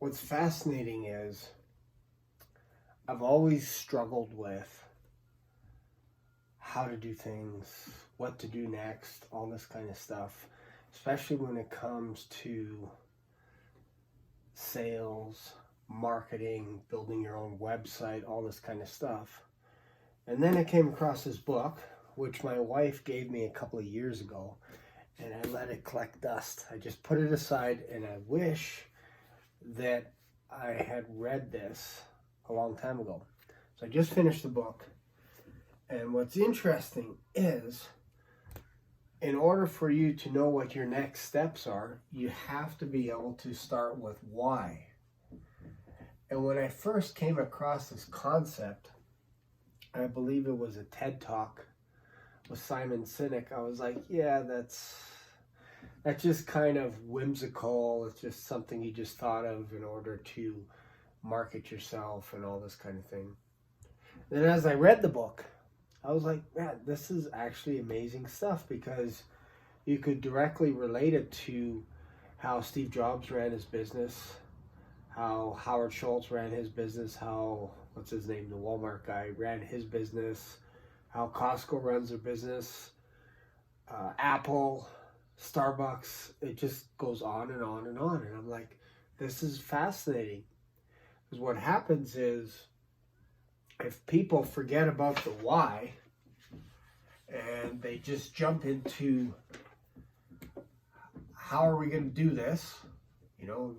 what's fascinating is I've always struggled with how to do things, what to do next, all this kind of stuff, especially when it comes to sales, marketing, building your own website, all this kind of stuff. And then I came across this book, which my wife gave me a couple of years ago, and I let it collect dust. I just put it aside, and I wish that I had read this a long time ago. So I just finished the book, and what's interesting is, in order for you to know what your next steps are, you have to be able to start with why. And when I first came across this concept, I believe it was a TED Talk with Simon Sinek, I was like, yeah, that's just kind of whimsical. It's just something you just thought of in order to market yourself and all this kind of thing. Then as I read the book, I was like, man, this is actually amazing stuff, because you could directly relate it to how Steve Jobs ran his business, how Howard Schultz ran his business, how, what's his name, the Walmart guy ran his business, how Costco runs their business, Apple, Starbucks, it just goes on and on and on. And I'm like, this is fascinating. Because what happens is, if people forget about the why and they just jump into how are we going to do this,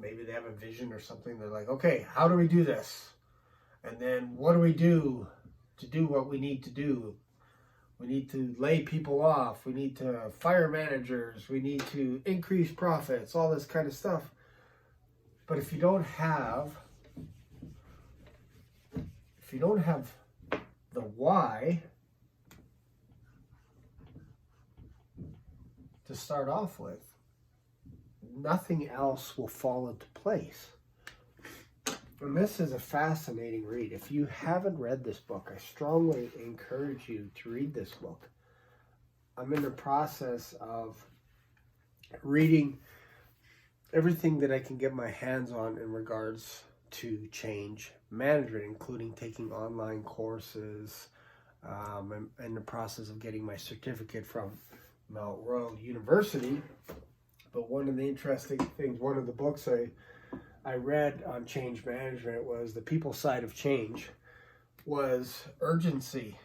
maybe they have a vision or something, they're like, okay, how do we do this? And then what do we do to do what we need to do? We need to lay people off. We need to fire managers. We need to increase profits, all this kind of stuff. But if you don't have the why to start off with, nothing else will fall into place. And this is a fascinating read. If you haven't read this book, I strongly encourage you to read this book. I'm in the process of reading everything that I can get my hands on in regards to change management, including taking online courses. I'm in the process of getting my certificate from Mount Royal University. But one of the interesting things, one of the books I read on change management was The People Side of Change, was urgency.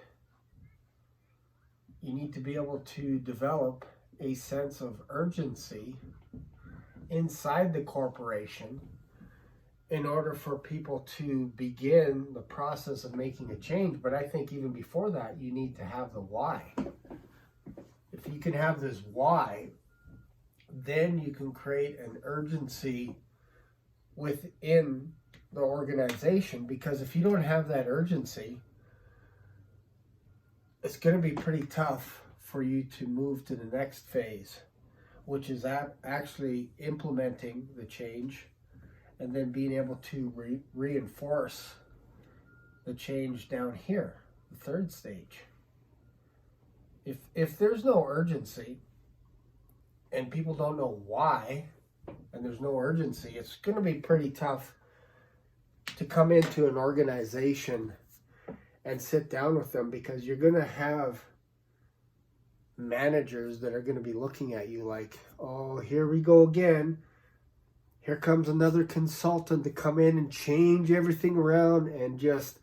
You need to be able to develop a sense of urgency inside the corporation in order for people to begin the process of making a change. But I think even before that, you need to have the why. If you can have this why, then you can create an urgency within the organization, because if you don't have that urgency, it's going to be pretty tough for you to move to the next phase, which is actually implementing the change and then being able to reinforce the change down here, the third stage. If there's no urgency and people don't know why, and there's no urgency, it's going to be pretty tough to come into an organization and sit down with them, because you're going to have managers that are going to be looking at you like, oh, here we go again. Here comes another consultant to come in and change everything around and just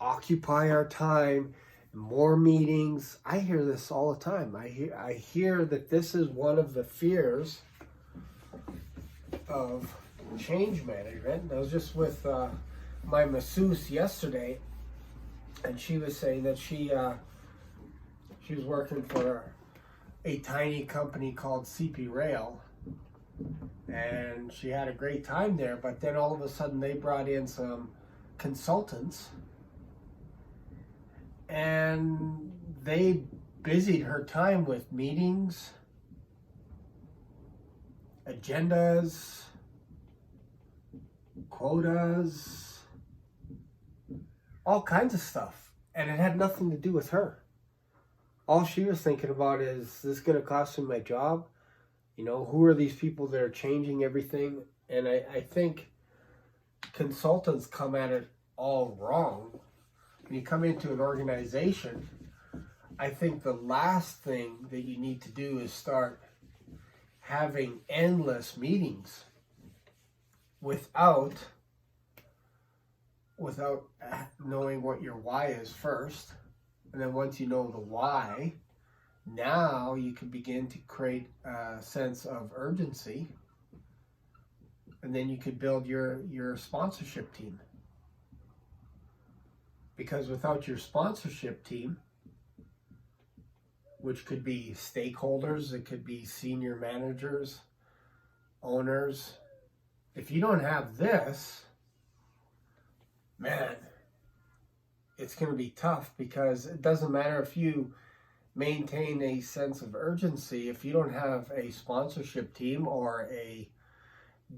occupy our time. More meetings. I hear this all the time. I hear that this is one of the fears of change management. I was just with my masseuse yesterday, and she was saying that she was working for a tiny company called CP Rail, and she had a great time there, but then all of a sudden they brought in some consultants, and they busied her time with meetings, agendas, quotas, all kinds of stuff. And it had nothing to do with her. All she was thinking about is this going to cost me my job? Who are these people that are changing everything? And I think consultants come at it all wrong. When you come into an organization, I think the last thing that you need to do is start having endless meetings without knowing what your why is first. And then once you know the why, now you can begin to create a sense of urgency. And then you could build your sponsorship team. Because without your sponsorship team, which could be stakeholders, it could be senior managers, owners, if you don't have this, man, it's going to be tough, because it doesn't matter if you maintain a sense of urgency. If you don't have a sponsorship team or a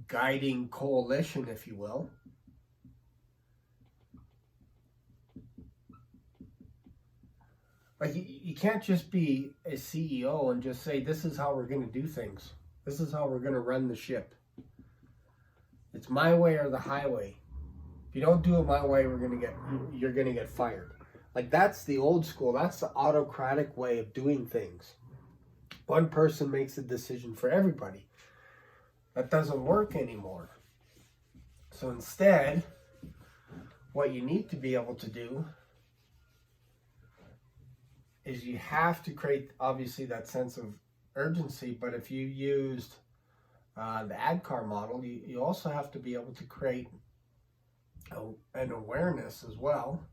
guiding coalition, if you will, like you can't just be a CEO and just say, this is how we're going to do things. This is how we're going to run the ship. It's my way or the highway. If you don't do it my way, you're going to get fired. Like, that's the old school. That's the autocratic way of doing things. One person makes a decision for everybody. That doesn't work anymore. So instead, what you need to be able to do is you have to create, obviously, that sense of urgency. But if you used the ADKAR model, you also have to be able to create an awareness as well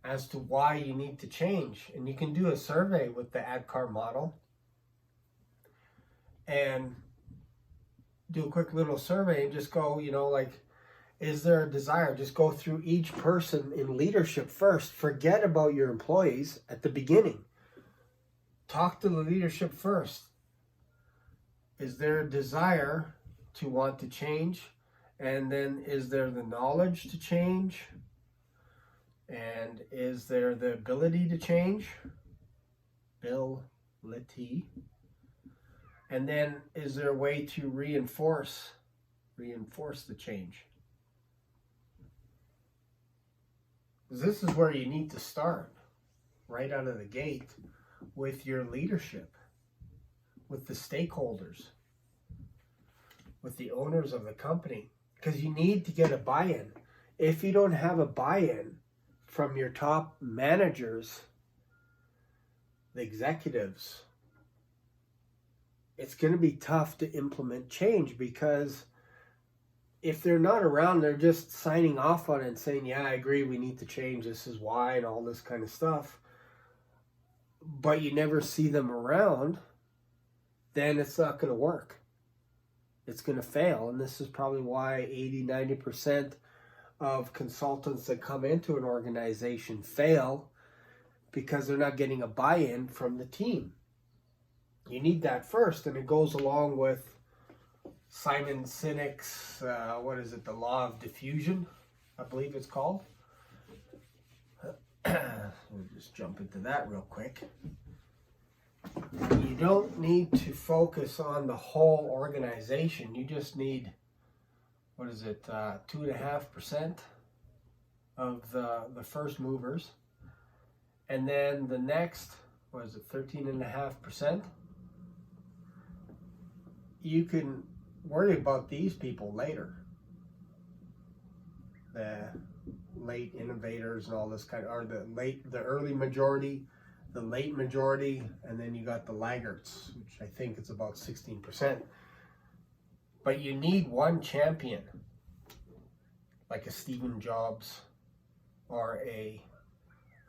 as to why you need to change. And you can do a survey with the ADKAR model and do a quick little survey and just go, like, is there a desire? Just go through each person in leadership first. Forget about your employees at the beginning. Talk to the leadership first. Is there a desire to want to change? And then is there the knowledge to change? And is there the ability to change? Ability. And then is there a way to reinforce the change? This is where you need to start, right out of the gate, with your leadership, with the stakeholders, with the owners of the company, because you need to get a buy-in. If you don't have a buy-in from your top managers, the executives, it's going to be tough to implement change, because if they're not around, they're just signing off on it and saying, yeah, I agree, we need to change, this is why, and all this kind of stuff. But you never see them around, then it's not going to work. It's going to fail. And this is probably why 80-90% of consultants that come into an organization fail, because they're not getting a buy-in from the team. You need that first, and it goes along with Simon Sinek's, the law of diffusion, I believe it's called. We'll just jump into that real quick. You don't need to focus on the whole organization. You just need, 2.5% of the first movers. And then the next, 13.5%? You can worry about these people later. The late innovators and all this kind of, or the early majority, the late majority, and then you got the laggards, which I think is about 16%. But you need one champion, like a Stephen Jobs or a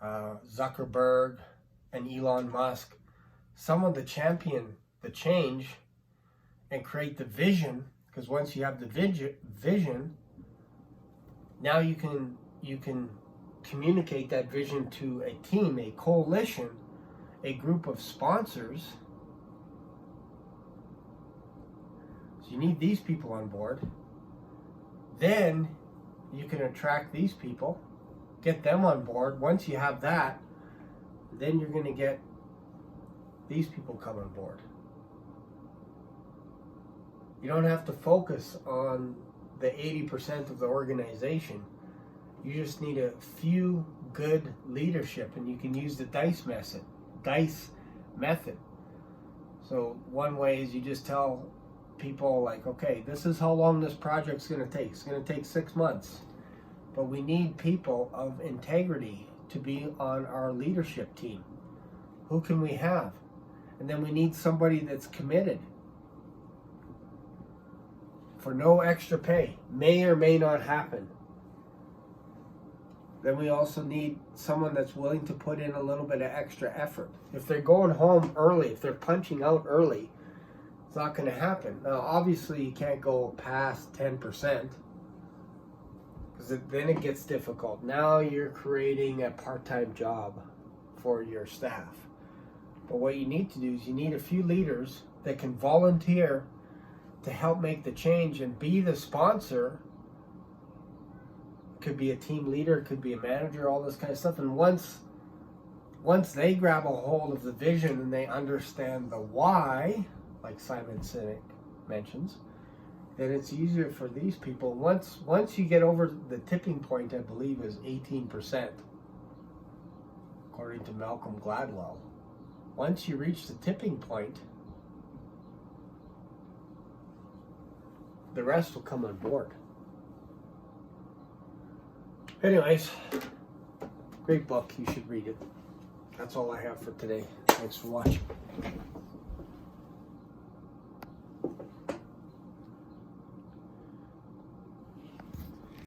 Zuckerberg, and Elon Musk, someone to champion the change and create the vision. Because once you have the vision, now you can communicate that vision to a team, a coalition, a group of sponsors. So you need these people on board. Then you can attract these people, get them on board. Once you have that, then you're going to get these people come on board. You don't have to focus on the 80% of the organization. You just need a few good leadership, and you can use the dice method. So one way is you just tell people, like, okay, this is how long this project's going to take. It's going to take 6 months. But we need people of integrity to be on our leadership team. Who can we have? And then we need somebody that's committed for no extra pay. May or may not happen. Then we also need someone that's willing to put in a little bit of extra effort. If they're going home early, if they're punching out early, it's not going to happen. Now, obviously, you can't go past 10%, because then it gets difficult. Now you're creating a part-time job for your staff. But what you need to do is you need a few leaders that can volunteer to help make the change and be the sponsor. Could be a team leader, could be a manager, all this kind of stuff. And once they grab a hold of the vision and they understand the why, like Simon Sinek mentions, then it's easier for these people. Once you get over the tipping point, I believe is 18%, according to Malcolm Gladwell. Once you reach the tipping point, the rest will come on board. Anyways, great book. You should read it. That's all I have for today. Thanks for watching.